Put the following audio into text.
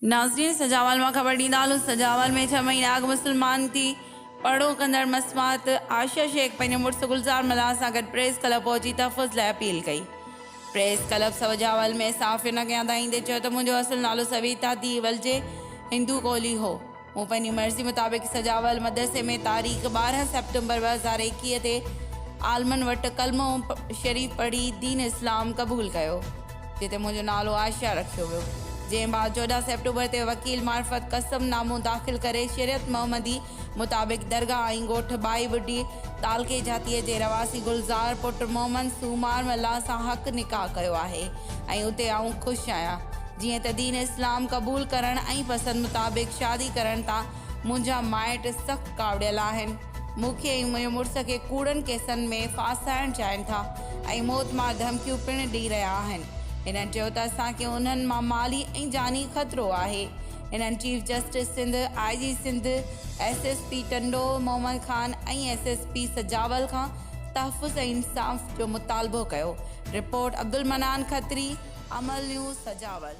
नाज़रीन, सजावल में खबर ॾींदा सजावल में 6 महीना अॻु मुसलमान थी पढ़ो कंदड़ मसमात आशा शेख पंहिंजे मुड़ुस गुलज़ार मल्हार सां गॾु प्रेस क्लब पहुची तहफ़ुज़ लाइ अपील कई। प्रेस क्लब सजावल में साफ़ न कयां ईंदे चयो त मुंहिंजो असुल नालो सविता दी वलजे हिंदू कोहली हो। मूं पंहिंजी मर्ज़ी मुताबिक़ सजावल मदरसे में तारीख़ 12 सेप्टेम्बर 2021 ते आलमन वटि कलमो शरीफ़ पढ़ी दीन इस्लाम क़बूल कयो, जिते मुंहिंजो नालो आशा रखियो वियो। जंहिं बाद 14 सेप्टेम्बर ते वकील मार्फत कसमनामो दाख़िल करे शरीयत मोहम्मदी मुताबिक़ दरगाह ऐं ॻोठ बाई बुढी तालके जातीअ जे रवासी गुलज़ार पुट मोहम्मद सूमार मल्ला सां हक़ निकाह कयो आहे ऐं उते आऊं ख़ुशि आहियां। जीअं त दीन इस्लाम क़बूल करण ऐं पसंदि मुताबिक़ शादी करण तां मुंहिंजा माइट सख़्तु कावड़ियल आहिनि। मूंखे ऐं मुंहिंजे मुड़ुस खे कूड़नि केसनि में फासाइण चाहिनि था ऐं मौतमार धमकियूं पिणु ॾेई रहिया आहिनि। इन्हनि चयो त असांखे उन्हनि मां माली ऐं जानी ख़तरो आहे। इन्हनि chief justice Sindh, IG Sindh, SSP Tando Muhammad Khan ऐं SSP सजावल खां तहफ़ुज़ ऐं इंसाफ़ जो मुतालबो कयो। रिपोर्ट अब्दुल मनान खत्री, अमल न्यूज़ सजावल।